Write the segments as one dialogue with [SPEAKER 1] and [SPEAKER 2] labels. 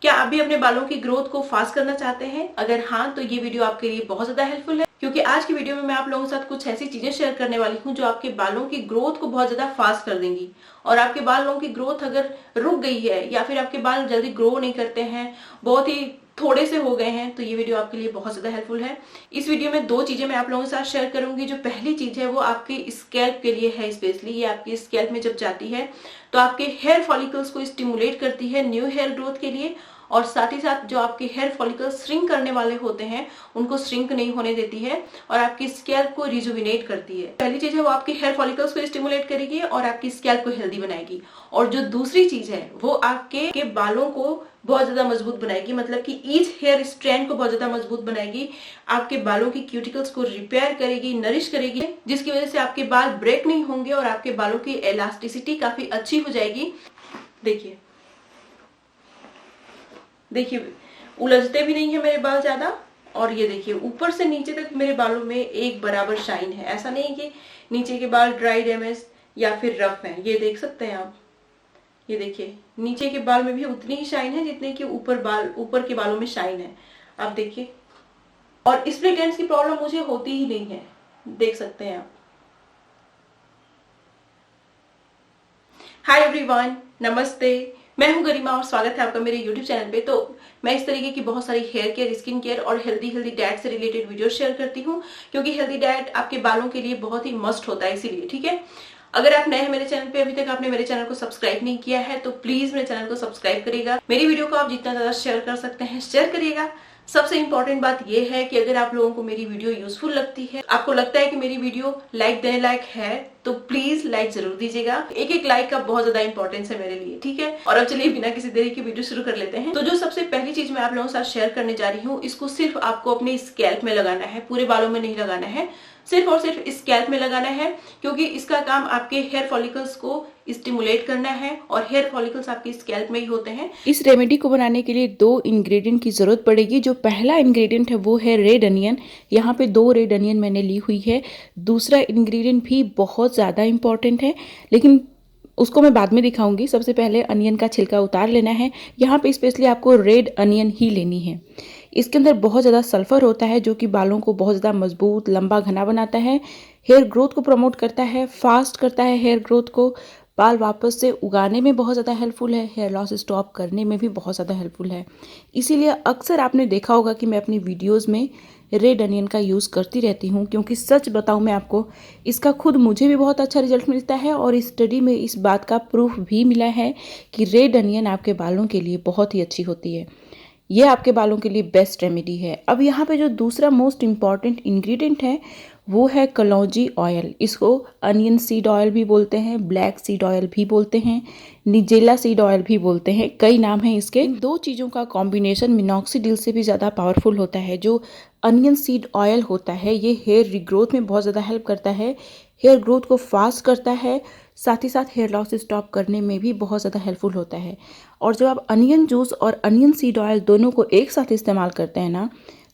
[SPEAKER 1] क्या आप भी अपने बालों की ग्रोथ को फास्ट करना चाहते हैं? अगर हाँ, तो ये वीडियो आपके लिए बहुत ज्यादा हेल्पफुल है, क्योंकि आज की वीडियो में मैं आप लोगों के साथ कुछ ऐसी चीजें शेयर करने वाली हूँ जो आपके बालों की ग्रोथ को बहुत ज्यादा फास्ट कर देंगी। और आपके बालों की ग्रोथ अगर रुक गई है या फिर आपके बाल जल्दी ग्रो नहीं करते हैं, बहुत ही थोड़े से हो गए हैं, तो ये वीडियो आपके लिए बहुत ज्यादा हेल्पफुल है। इस वीडियो में दो चीजें मैं आप लोगों के साथ शेयर करूंगी। जो पहली चीज है वो आपके स्कैल्प के लिए है, स्पेशली ये आपके स्कैल्प में जब जाती है तो आपके हेयर फॉलिकल्स को स्टिमुलेट करती है न्यू हेयर ग्रोथ के लिए, और साथ ही साथ जो आपके हेयर फॉलिकल्स श्रिंक करने वाले होते हैं उनको श्रिंक नहीं होने देती है और आपकी स्कैल्प को रिजुविनेट करती है। पहली चीज है वो आपके हेयर फॉलिकल्स को स्टिमुलेट करेगी और आपकी स्कैल्प को हेल्दी बनाएगी। और जो दूसरी चीज है वो आपके बालों को बहुत ज्यादा मजबूत बनाएगी, मतलब कि ईच हेयर स्ट्रैंड को बहुत ज्यादा मजबूत बनाएगी, आपके बालों की क्यूटिकल्स को रिपेयर करेगी, नरिश करेगी, जिसकी वजह से आपके बाल ब्रेक नहीं होंगे और आपके बालों की इलास्टिसिटी काफी अच्छी हो जाएगी। देखिए देखिए, उलझते भी नहीं है मेरे बाल ज्यादा। और ये देखिए ऊपर से नीचे तक मेरे बालों में एक बराबर शाइन है। ऐसा नहीं कि नीचे के बाल ड्राई डैमेज या फिर रफ हैं, ये देख सकते हैं आप। ये देखिए नीचे के बाल में भी उतनी ही शाइन है जितने कि ऊपर के बालों में शाइन है। आप देखिए, और स्प्लिट एंड्स की प्रॉब्लम मुझे होती ही नहीं है, देख सकते हैं आप। हाय एवरीवन, नमस्ते, मैं हूं गरिमा और स्वागत है आपका मेरे YouTube चैनल पे। तो मैं इस तरीके की बहुत सारी हेयर केयर, स्किन केयर और हेल्दी डाइट से रिलेटेड वीडियो शेयर करती हूं, क्योंकि हेल्दी डाइट आपके बालों के लिए बहुत ही मस्ट होता है, इसीलिए। ठीक है, अगर आप नए हैं मेरे चैनल पे, अभी तक आपने मेरे चैनल को सब्सक्राइब नहीं किया है तो प्लीज मेरे चैनल को सब्सक्राइब करिएगा। मेरी वीडियो को आप जितना ज्यादा शेयर कर सकते हैं शेयर करिएगा। सबसे इंपॉर्टेंट बात यह है कि अगर आप लोगों को मेरी वीडियो यूजफुल लगती है, आपको लगता है कि मेरी वीडियो लाइक देने लायक है, तो प्लीज लाइक जरूर दीजिएगा। एक एक लाइक का बहुत ज्यादा इंपॉर्टेंस है मेरे लिए। ठीक है, और अब चलिए बिना किसी देरी की वीडियो शुरू कर लेते हैं। तो जो सबसे पहली चीज मैं आप लोगों के साथ शेयर करने जा रही हूँ, इसको सिर्फ आपको अपने स्कैल्प में लगाना है, पूरे बालों में नहीं लगाना है, सिर्फ और सिर्फ स्कैल्प में लगाना है, क्योंकि इसका काम आपके हेयर फॉलिकल्स को स्टिमुलेट करना है और हेयर फॉलिकल्स आपके स्कैल्प में ही होते हैं।
[SPEAKER 2] इस रेमेडी को बनाने के लिए 2 इंग्रेडिएंट की ज़रूरत पड़ेगी। जो पहला इंग्रेडिएंट है वो है रेड अनियन। यहाँ पे 2 रेड अनियन मैंने ली हुई है। दूसरा इंग्रेडिएंट भी बहुत ज़्यादा इम्पॉर्टेंट है, लेकिन उसको मैं बाद में दिखाऊंगी। सबसे पहले अनियन का छिलका उतार लेना है। यहाँ पे स्पेशली आपको रेड अनियन ही लेनी है। इसके अंदर बहुत ज़्यादा सल्फर होता है जो कि बालों को बहुत ज़्यादा मजबूत, लंबा, घना बनाता है, हेयर ग्रोथ को प्रमोट करता है, फास्ट करता है हेयर ग्रोथ को, बाल वापस से उगाने में बहुत ज़्यादा हेल्पफुल है, हेयर लॉस स्टॉप करने में भी बहुत ज़्यादा हेल्पफुल है। इसीलिए अक्सर आपने देखा होगा कि मैं अपनी वीडियोज़ में रेड अनियन का यूज़ करती रहती हूँ, क्योंकि सच बताऊँ मैं आपको, इसका खुद मुझे भी बहुत अच्छा रिजल्ट मिलता है और इस स्टडी में इस बात का प्रूफ भी मिला है कि रेड अनियन आपके बालों के लिए बहुत ही अच्छी होती है। ये आपके बालों के लिए बेस्ट रेमेडी है। अब यहाँ पे जो दूसरा मोस्ट इम्पॉर्टेंट इंग्रेडिएंट है वो है कलौंजी ऑयल। इसको अनियन सीड ऑयल भी बोलते हैं, ब्लैक सीड ऑयल भी बोलते हैं, निजेला सीड ऑयल भी बोलते हैं, कई नाम हैं इसके। इन 2 चीज़ों का कॉम्बिनेशन मिनॉक्सिडिल से भी ज़्यादा पावरफुल होता है। जो अनियन सीड ऑयल होता है ये हेयर रिग्रोथ में बहुत ज़्यादा हेल्प करता है, हेयर ग्रोथ को फास्ट करता है, साथ ही साथ हेयर लॉस स्टॉप करने में भी बहुत ज़्यादा हेल्पफुल होता है। और जब आप अनियन जूस और अनियन सीड ऑयल दोनों को एक साथ इस्तेमाल करते हैं ना,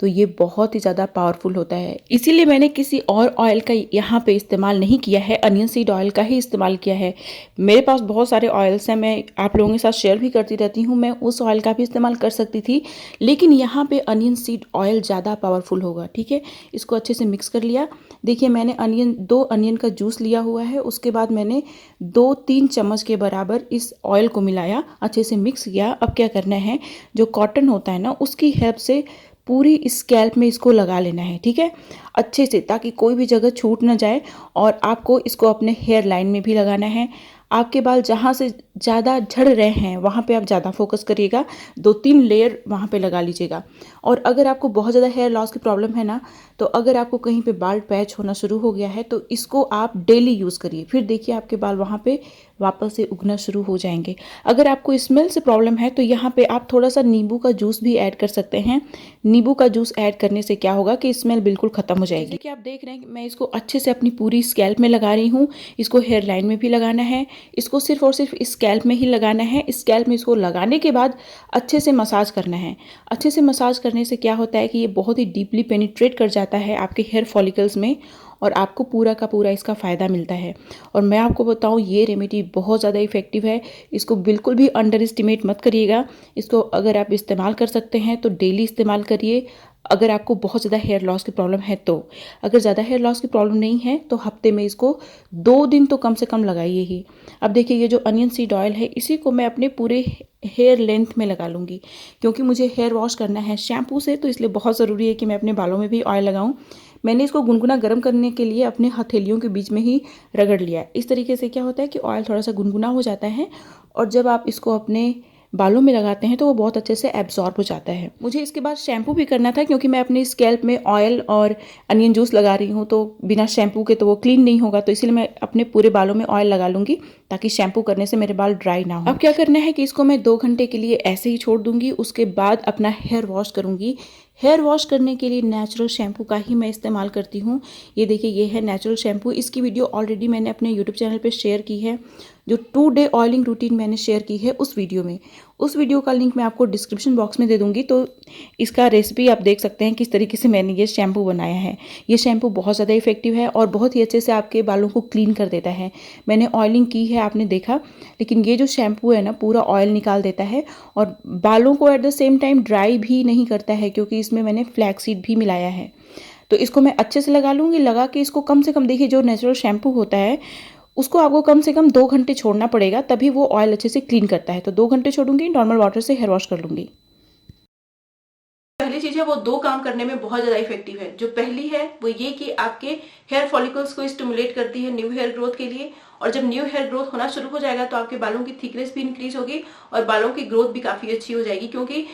[SPEAKER 2] तो ये बहुत ही ज़्यादा पावरफुल होता है। इसीलिए मैंने किसी और ऑयल का यहाँ पे इस्तेमाल नहीं किया है, अनियन सीड ऑयल का ही इस्तेमाल किया है। मेरे पास बहुत सारे ऑयल्स हैं, मैं आप लोगों के साथ शेयर भी करती रहती हूँ, मैं उस ऑयल का भी इस्तेमाल कर सकती थी, लेकिन यहाँ पे अनियन सीड ऑयल ज़्यादा पावरफुल होगा। ठीक है, इसको अच्छे से मिक्स कर लिया। देखिए मैंने 2 अनियन का जूस लिया हुआ है, उसके बाद मैंने 2-3 चम्मच के बराबर इस ऑयल को मिलाया, अच्छे से मिक्स किया। अब क्या करना है, जो कॉटन होता है ना उसकी हेल्प से पूरी स्कैल्प में इसको लगा लेना है। ठीक है, अच्छे से, ताकि कोई भी जगह छूट ना जाए। और आपको इसको अपने हेयर लाइन में भी लगाना है। आपके बाल जहाँ से ज़्यादा झड़ रहे हैं वहाँ पे आप ज़्यादा फोकस करिएगा, 2-3 लेयर वहाँ पे लगा लीजिएगा। और अगर आपको बहुत ज़्यादा हेयर लॉस की प्रॉब्लम है ना, तो अगर आपको कहीं पे बाल पैच होना शुरू हो गया है तो इसको आप डेली यूज़ करिए, फिर देखिए आपके बाल वहाँ पे वापस से उगना शुरू हो जाएंगे। अगर आपको स्मेल से प्रॉब्लम है तो यहाँ पे आप थोड़ा सा नींबू का जूस भी ऐड कर सकते हैं। नींबू का जूस ऐड करने से क्या होगा कि स्मेल बिल्कुल ख़त्म हो जाएगी। देखिए आप देख रहे हैं कि मैं इसको अच्छे से अपनी पूरी स्कैल्प में लगा रही हूँ। इसको हेयर लाइन में भी लगाना है, इसको सिर्फ और सिर्फ स्कैल्प में ही लगाना है। स्कैल्प में इसको लगाने के बाद अच्छे से मसाज करना है। अच्छे से मसाज करने से क्या होता है कि ये बहुत ही डीपली पेनिट्रेट कर जाता है आपके हेयर फॉलिकल्स में और आपको पूरा का पूरा इसका फ़ायदा मिलता है। और मैं आपको बताऊँ, ये रेमेडी बहुत ज़्यादा इफ़ेक्टिव है। इसको बिल्कुल भी अंडर एस्टिमेट मत करिएगा। इसको अगर आप इस्तेमाल कर सकते हैं तो डेली इस्तेमाल करिए। अगर आपको बहुत ज़्यादा हेयर लॉस की प्रॉब्लम है तो, अगर ज़्यादा हेयर लॉस की प्रॉब्लम नहीं है तो हफ्ते में इसको 2 दिन तो कम से कम लगाइए ही। अब देखिए, ये जो अनियन सीड ऑयल है इसी को मैं अपने पूरे हेयर लेंथ में लगा लूँगी, क्योंकि मुझे हेयर वॉश करना है शैम्पू से, तो इसलिए बहुत ज़रूरी है कि मैं अपने बालों में भी ऑयल लगाऊँ। मैंने इसको गुनगुना गर्म करने के लिए अपने हथेलियों के बीच में ही रगड़ लिया। इस तरीके से क्या होता है कि ऑयल थोड़ा सा गुनगुना हो जाता है, और जब आप इसको अपने बालों में लगाते हैं तो वो बहुत अच्छे से एब्जॉर्ब हो जाता है। मुझे इसके बाद शैम्पू भी करना था, क्योंकि मैं अपने स्कैल्प में ऑयल और अनियन जूस लगा रही हूँ, तो बिना शैम्पू के तो वो क्लीन नहीं होगा, तो इसलिए मैं अपने पूरे बालों में ऑयल लगा लूँगी ताकि शैम्पू करने से मेरे बाल ड्राई ना हो। अब क्या करना है कि इसको मैं 2 घंटे के लिए ऐसे ही छोड़ दूँगी। उसके बाद अपना हेयर वॉश करूँगी। हेयर वॉश करने के लिए नेचुरल शैम्पू का ही मैं इस्तेमाल करती हूँ। ये देखिए, ये है नेचुरल शैम्पू। इसकी वीडियो ऑलरेडी मैंने अपने यूट्यूब चैनल पे शेयर की है। जो 2 डे ऑयलिंग रूटीन मैंने शेयर की है उस वीडियो में, उस वीडियो का लिंक मैं आपको डिस्क्रिप्शन बॉक्स में दे दूँगी। तो इसका रेसिपी आप देख सकते हैं किस तरीके से मैंने ये शैम्पू बनाया है। ये शैम्पू बहुत ज़्यादा इफेक्टिव है और बहुत ही अच्छे से आपके बालों को क्लीन कर देता है। मैंने ऑयलिंग की है, आपने देखा, लेकिन ये जो शैम्पू है ना, पूरा ऑयल निकाल देता है और बालों को at the same time dry भी नहीं करता है, क्योंकि इसमें मैंने फ्लैक्सीड भी मिलाया है। तो इसको मैं अच्छे से लगा लूँगी। लगा के इसको कम से कम, देखिए जो नेचुरल शैम्पू होता है उसको आपको कम से कम 2 घंटे छोड़ना पड़ेगा, तभी वो ऑयल अच्छे से क्लीन करता है। तो 2 घंटे छोड़ूंगी, नॉर्मल वाटर से हेयर वॉश कर लूँगी।
[SPEAKER 1] पहली चीज है वो 2 काम करने में बहुत ज्यादा इफेक्टिव है। जो पहली है वो ये कि आपके हेयर फॉलिकल्स को स्टिमुलेट करती है न्यू हेयर ग्रोथ के लिए, और जब न्यू हेयर ग्रोथ होना शुरू हो जाएगा तो आपके बालों की थिकनेस भी इंक्रीज होगी और बालों की ग्रोथ भी काफी अच्छी हो जाएगी, क्योंकि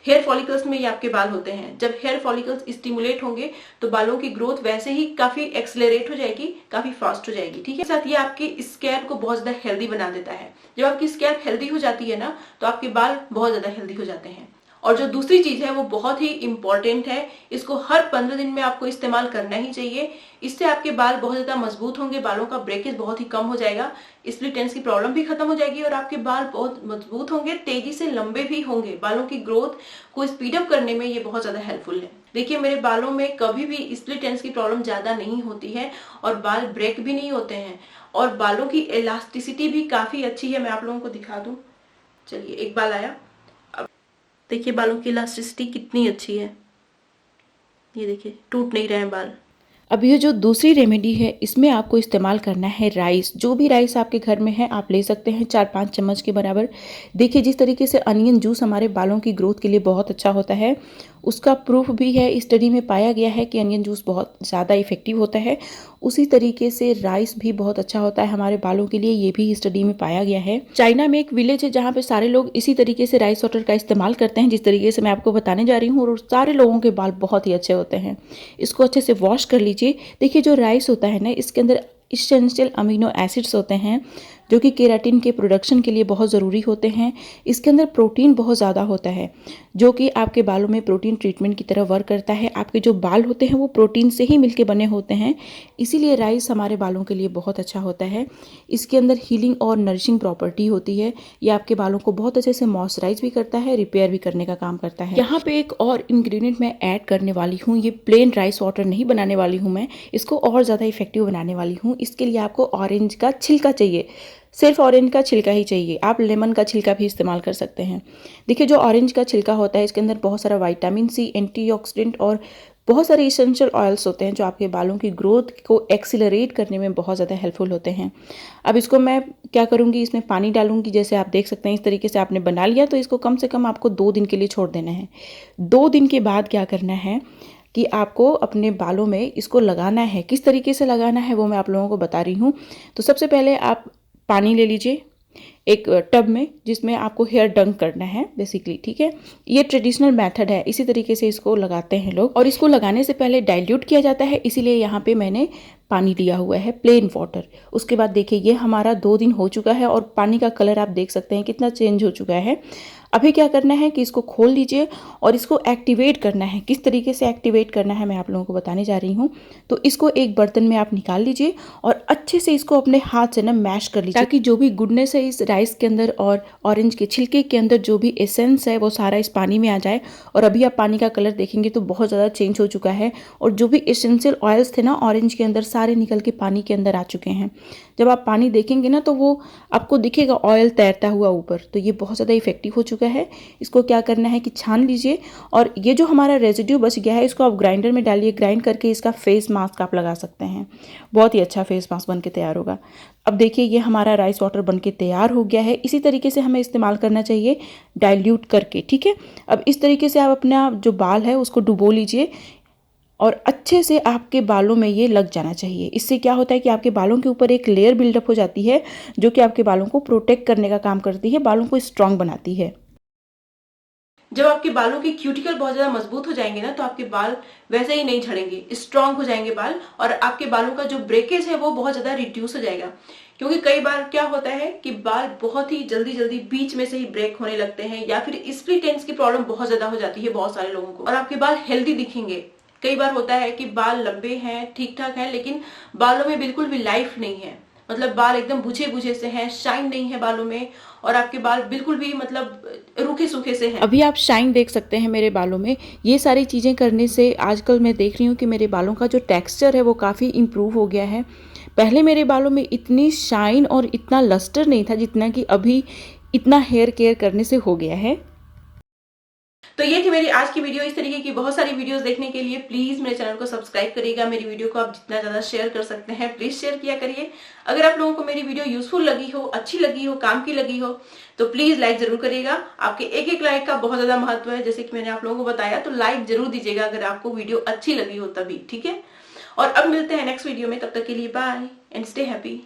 [SPEAKER 1] हेयर फॉलिकल्स में ये आपके बाल होते हैं। जब हेयर फॉलिकल्स स्टिमुलेट होंगे तो बालों की ग्रोथ वैसे ही काफी एक्सेलरेट हो जाएगी, काफी फास्ट हो जाएगी। ठीक है, साथ ये आपके स्कैल्प को बहुत ज्यादा हेल्दी बना देता है। जब आपकी स्कैल्प हेल्दी हो जाती है ना, तो आपके बाल बहुत ज्यादा हेल्दी हो जाते हैं। और जो दूसरी चीज है वो बहुत ही इंपॉर्टेंट है, इसको हर 15 दिन में आपको इस्तेमाल करना ही चाहिए। इससे आपके बाल बहुत ज्यादा मजबूत होंगे, बालों का ब्रेकेज बहुत ही कम हो जाएगा, स्प्लिट एंड्स की प्रॉब्लम भी खत्म हो जाएगी और आपके बाल बहुत मजबूत होंगे, तेजी से लंबे भी होंगे। बालों की ग्रोथ को स्पीड अप करने में ये बहुत ज्यादा हेल्पफुल है। देखिए, मेरे बालों में कभी भी स्प्लिट एंड्स की प्रॉब्लम ज्यादा नहीं होती है और बाल ब्रेक भी नहीं होते हैं, और बालों की इलास्टिसिटी भी काफी अच्छी है। मैं आप लोगों को दिखा दूं, चलिए, एक बाल आया। देखिए बालों की इलास्टिसिटी कितनी अच्छी है, ये देखिए, टूट नहीं रहे हैं बाल।
[SPEAKER 2] अब ये जो दूसरी रेमेडी है, इसमें आपको इस्तेमाल करना है राइस। जो भी राइस आपके घर में है आप ले सकते हैं, 4-5 चम्मच के बराबर। देखिए, जिस तरीके से अनियन जूस हमारे बालों की ग्रोथ के लिए बहुत अच्छा होता है, उसका प्रूफ भी है, इस स्टडी में पाया गया है कि अनियन जूस बहुत ज़्यादा इफेक्टिव होता है। उसी तरीके से राइस भी बहुत अच्छा होता है हमारे बालों के लिए, ये भी स्टडी में पाया गया है। चाइना में एक विलेज है जहाँ पे सारे लोग इसी तरीके से राइस वाटर का इस्तेमाल करते हैं, जिस तरीके से मैं आपको बताने जा रही हूँ, और सारे लोगों के बाल बहुत ही अच्छे होते हैं। इसको अच्छे से वॉश कर लीजिए। देखिए, जो राइस होता है ना, इसके अंदर एसेंशियल अमीनो एसिड्स होते हैं जो कि केराटिन के प्रोडक्शन के लिए बहुत ज़रूरी होते हैं। इसके अंदर प्रोटीन बहुत ज़्यादा होता है, जो कि आपके बालों में प्रोटीन ट्रीटमेंट की तरह वर्क करता है। आपके जो बाल होते हैं वो प्रोटीन से ही मिलके बने होते हैं, इसीलिए राइस हमारे बालों के लिए बहुत अच्छा होता है। इसके अंदर हीलिंग और नरिशिंग प्रॉपर्टी होती है। ये आपके बालों को बहुत अच्छे से मॉइस्चराइज भी करता है, रिपेयर भी करने का काम करता है। यहाँ पे एक और इंग्रेडिएंट मैं ऐड करने वाली हूँ। ये प्लेन राइस वाटर नहीं बनाने वाली हूँ मैं, इसको और ज़्यादा इफेक्टिव बनाने वाली हूँ। इसके लिए आपको ऑरेंज का छिलका चाहिए, सिर्फ ऑरेंज का छिलका ही चाहिए। आप लेमन का छिलका भी इस्तेमाल कर सकते हैं। देखिए, जो ऑरेंज का छिलका होता है इसके अंदर बहुत सारा विटामिन सी, एंटीऑक्सीडेंट और बहुत सारे एसेंशियल ऑयल्स होते हैं जो आपके बालों की ग्रोथ को एक्सीलरेट करने में बहुत ज़्यादा हेल्पफुल होते हैं। अब इसको मैं क्या करूँगी, इसमें पानी डालूंगी। जैसे आप देख सकते हैं इस तरीके से आपने बना लिया, तो इसको कम से कम आपको 2 दिन के लिए छोड़ देना है। 2 दिन के बाद क्या करना है कि आपको अपने बालों में इसको लगाना है। किस तरीके से लगाना है वो मैं आप लोगों को बता रही हूँ। तो सबसे पहले आप पानी ले लीजिए एक टब में, जिसमें आपको हेयर डंक करना है बेसिकली। ठीक है, ये ट्रेडिशनल मेथड है, इसी तरीके से इसको लगाते हैं लोग। और इसको लगाने से पहले डाइल्यूट किया जाता है, इसीलिए यहाँ पे मैंने पानी लिया हुआ है, प्लेन वाटर। उसके बाद देखिए, ये हमारा 2 दिन हो चुका है और पानी का कलर आप देख सकते हैं कितना चेंज हो चुका है। अभी क्या करना है कि इसको खोल लीजिए और इसको एक्टिवेट करना है। किस तरीके से एक्टिवेट करना है मैं आप लोगों को बताने जा रही हूँ। तो इसको एक बर्तन में आप निकाल लीजिए और अच्छे से इसको अपने हाथ से ना मैश कर लीजिए, ताकि जो भी गुडनेस है इस राइस के अंदर और ऑरेंज के छिलके के अंदर जो भी एसेंस है वो सारा इस पानी में आ जाए। और अभी आप पानी का कलर देखेंगे तो बहुत ज़्यादा चेंज हो चुका है और जो भी एसेंशियल ऑयल्स थे ना ऑरेंज के अंदर सारे निकल के पानी के अंदर आ चुके हैं। जब आप पानी देखेंगे ना तो वो आपको दिखेगा ऑयल तैरता हुआ ऊपर। तो ये बहुत ज़्यादा इफेक्टिव हो चुका है। इसको क्या करना है कि छान लीजिए और ये जो हमारा रेजिड्यू बच गया है इसको आप ग्राइंडर में डालिए। ग्राइंड करके इसका फेस मास्क आप लगा सकते हैं। बहुत ही अच्छा फेस मास्क बन के तैयार होगा। अब देखिए ये हमारा राइस वाटर बन के तैयार हो गया है। इसी तरीके से हमें इस्तेमाल करना चाहिए डाइल्यूट करके, ठीक है। अब इस तरीके से आप अपना जो बाल है उसको डुबो लीजिए और अच्छे से आपके बालों में ये लग जाना चाहिए। इससे क्या होता है कि आपके बालों के ऊपर एक लेयर बिल्डअप हो जाती है जो कि आपके बालों को प्रोटेक्ट करने का काम करती है, बालों को स्ट्रांग बनाती है।
[SPEAKER 1] जब आपके बालों की क्यूटिकल बहुत ज्यादा मजबूत हो जाएंगे ना तो आपके बाल वैसे ही नहीं झड़ेंगे, स्ट्रांग हो जाएंगे बाल, और आपके बालों का जो ब्रेकेज है वो बहुत ज्यादा रिड्यूस हो जाएगा। क्योंकि कई बार क्या होता है कि बाल बहुत ही जल्दी जल्दी बीच में से ही ब्रेक होने लगते हैं या फिर स्प्लिट एंड्स की प्रॉब्लम बहुत ज्यादा हो जाती है बहुत सारे लोगों को, और आपके बाल हेल्दी दिखेंगे। कई बार होता है कि बाल लंबे हैं, ठीक ठाक हैं, लेकिन बालों में बिल्कुल भी लाइफ नहीं है। मतलब बाल एकदम बुझे बुझे से हैं, शाइन नहीं है बालों में, और आपके बाल बिल्कुल भी मतलब रूखे सूखे से हैं।
[SPEAKER 2] अभी आप शाइन देख सकते हैं मेरे बालों में। ये सारी चीज़ें करने से आजकल मैं देख रही हूँ कि मेरे बालों का जो टेक्सचर है वो काफ़ी इम्प्रूव हो गया है। पहले मेरे बालों में इतनी शाइन और इतना लस्टर नहीं था जितना कि अभी इतना हेयर केयर करने से हो गया है।
[SPEAKER 1] तो ये थी मेरी आज की वीडियो। इस तरीके की बहुत सारी वीडियोस देखने के लिए प्लीज मेरे चैनल को सब्सक्राइब करिएगा। मेरी वीडियो को आप जितना ज्यादा शेयर कर सकते हैं प्लीज शेयर किया करिए। अगर आप लोगों को मेरी वीडियो यूजफुल लगी हो, अच्छी लगी हो, काम की लगी हो तो प्लीज लाइक जरूर करिएगा। आपके एक एक लाइक का बहुत ज्यादा महत्व है, जैसे कि मैंने आप लोगों को बताया। तो लाइक जरूर दीजिएगा अगर आपको वीडियो अच्छी लगी हो तभी, ठीक है। और अब मिलते हैं नेक्स्ट वीडियो में, तब तक के लिए बाय एंड स्टे हैप्पी।